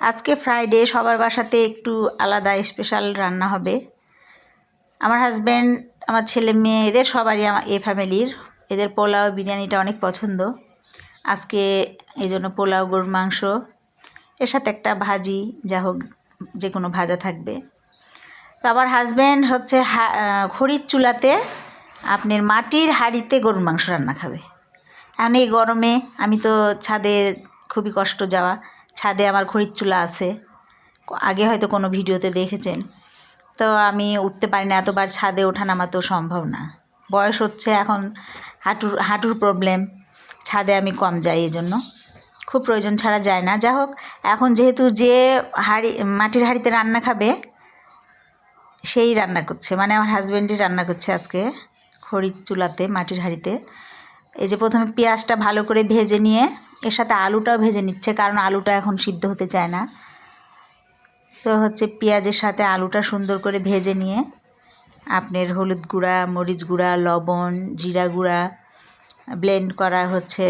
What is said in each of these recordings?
আজকে ফ্রাইডে, সবার বাসাতে একটু আলাদা স্পেশাল রান্না হবে। আমার হাজব্যান্ড, আমার ছেলে মেয়ে, এদের সবারই এই ফ্যামিলির এদের পোলাও বিরিয়ানিটা অনেক পছন্দ। আজকে এই জন্য পোলাও, গরুর মাংস, এর সাথে একটা ভাজি, যা হোক যে কোনো ভাজা থাকবে। তো আমার হাজব্যান্ড হচ্ছে খড়ির চুলাতে আপনার মাটির হাঁড়িতে গরুর মাংস রান্না খাবে। এখন এই গরমে আমি তো ছাদে, খুবই কষ্ট যাওয়া, ছাদে আমার খড়ির চুলা আছে, আগে হয়তো কোনো ভিডিওতে দেখেছেন। তো আমি উঠতে পারি না, এতবার ছাদে ওঠা নামা তো সম্ভব না। বয়স হচ্ছে এখন, হাঁটুর প্রবলেম, ছাদে আমি কম যাই, এই জন্য খুব প্রয়োজন ছাড়া যায় না। যা হোক, এখন যেহেতু যে মাটির হাঁড়িতে রান্না খাবে সেই রান্না করছে, মানে আমার হাজব্যান্ডই রান্না করছে আজকে খড়ির চুলাতে মাটির হাঁড়িতে। এই যে প্রথমে পেঁয়াজটা ভালো করে ভেজে নিয়ে এর সাথে আলুটাও ভেজে নিচ্ছে, কারণ আলুটা এখন সিদ্ধ হতে চায় না। তো হচ্ছে পেঁয়াজের সাথে আলুটা সুন্দর করে ভেজে নিয়ে আপনার হলুদ গুঁড়া, মরিচ গুঁড়া, লবণ, জিরা গুঁড়া, ব্লেন্ড করা হচ্ছে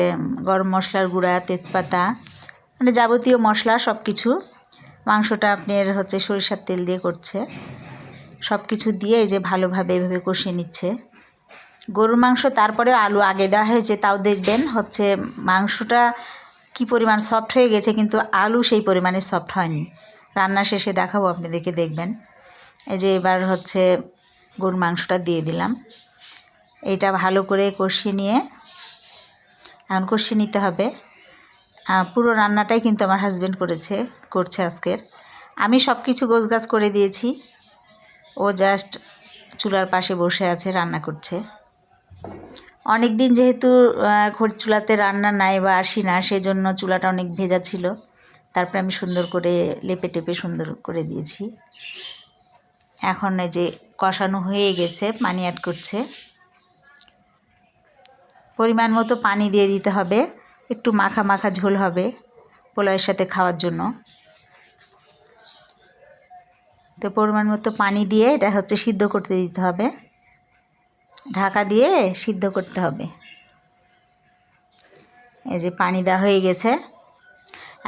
গরম মশলার গুঁড়া, তেজপাতা, মানে যাবতীয় মশলা সব কিছু। মাংসটা আপনার হচ্ছে সরিষার তেল দিয়ে করছে, সব কিছু দিয়ে এই যে ভালোভাবে এভাবে কষিয়ে নিচ্ছে। গরুর মাংস তারপরে আলু আগে দেওয়া হয়েছে, তাও দেখবেন হচ্ছে মাংসটা কি পরিমাণ সফট হয়ে গেছে, কিন্তু আলু সেই পরিমাণে সফট হয়নি। রান্না শেষে দেখাবো আপনাদেরকে, দেখবেন। এই যে এবার হচ্ছে গরুর মাংসটা দিয়ে দিলাম, এটা ভালো করে কষিয়ে নিয়ে এখন কষিয়ে নিতে হবে। পুরো রান্নাটাই কিন্তু আমার হাজব্যান্ড করছে আজকের। আমি সব কিছু গোছগাছ করে দিয়েছি, ও জাস্ট চুলার পাশে বসে আছে, রান্না করছে। অনেক দিন যেহেতু খড়ি চুলাতে রান্না নাই বা আসি না, সেজন্য চুলাটা অনেক ভেজা ছিল। তারপরে আমি সুন্দর করে লেপে টেপে সুন্দর করে দিয়েছি। এখন এই যে কষানো হয়ে গেছে, পানি অ্যাড করছে। পরিমাণ মতো পানি দিয়ে দিতে হবে, একটু মাখা মাখা ঝোল হবে পোলাওয়ের সাথে খাওয়ার জন্য। তো পরিমাণ মতো পানি দিয়ে এটা হচ্ছে সিদ্ধ করতে দিতে হবে, ঢাকা দিয়ে সিদ্ধ করতে হবে। এই যে পানি দেওয়া হয়ে গেছে,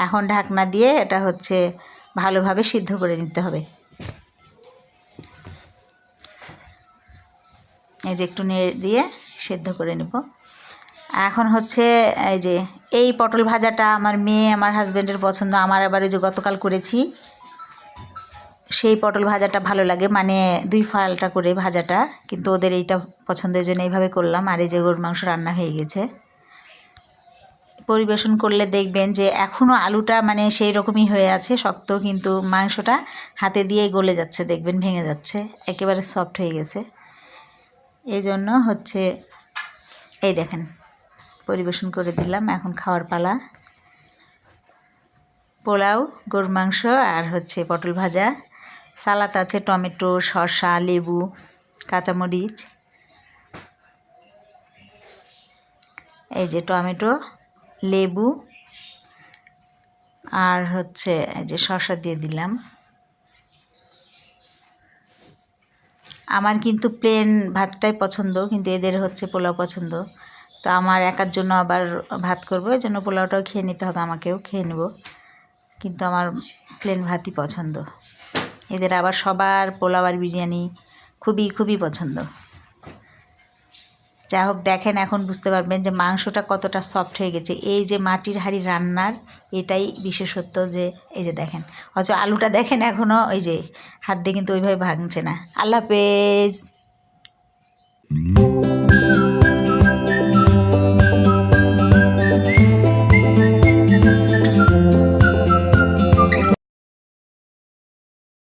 এখন ঢাকনা দিয়ে এটা হচ্ছে ভালোভাবে সিদ্ধ করে নিতে হবে। এই যে একটু নেড়ে দিয়ে সিদ্ধ করে নেব। এখন হচ্ছে এই যে এই পটল ভাজাটা আমার মেয়ে, আমার হাজব্যান্ডের পছন্দ। আমার আবার ওই যে গতকাল করেছি সেই পটল ভাজাটা ভালো লাগে, মানে 2 ফালটা করে ভাজাটা, কিন্তু ওদের এইটা পছন্দের জন্য এইভাবে করলাম। আর এই যে গরুর মাংস রান্না হয়ে গেছে, পরিবেশন করলে দেখবেন যে এখনও আলুটা মানে সেই রকমই হয়ে আছে শক্ত, কিন্তু মাংসটা হাতে দিয়ে গলে যাচ্ছে, দেখবেন ভেঙে যাচ্ছে, একেবারে সফট হয়ে গেছে। এই জন্য হচ্ছে এই দেখেন পরিবেশন করে দিলাম। এখন খাওয়ার পালা। পোলাও, গরুর মাংস আর হচ্ছে পটল ভাজা, সালাদ আছে, টমেটো, শসা, লেবু, কাঁচামরিচ। এই যে টমেটো, লেবু আর হচ্ছে এই যে শসা দিয়ে দিলাম। আমার কিন্তু প্লেন ভাতটাই পছন্দ, কিন্তু এদের হচ্ছে পোলাও পছন্দ। তো আমার একার জন্য আবার ভাত করবো, এই জন্য পোলাওটাও খেয়ে নিতে হবে, আমাকেও খেয়ে নেব, কিন্তু আমার প্লেন ভাতই পছন্দ। এদের আবার সবার পোলাও আর বিরিয়ানি খুবই খুবই পছন্দ। যা হোক, দেখেন এখন বুঝতে পারবেন যে মাংসটা কতটা সফট হয়ে গেছে। এই যে মাটির হাঁড়ি রান্নার এটাই বিশেষত্ব, যে এই যে দেখেন, অথচ আলুটা দেখেন এখনও ওই যে হাত দিয়ে কিন্তু ওইভাবে ভাঙছে না। আল্লাহ হাফেজ।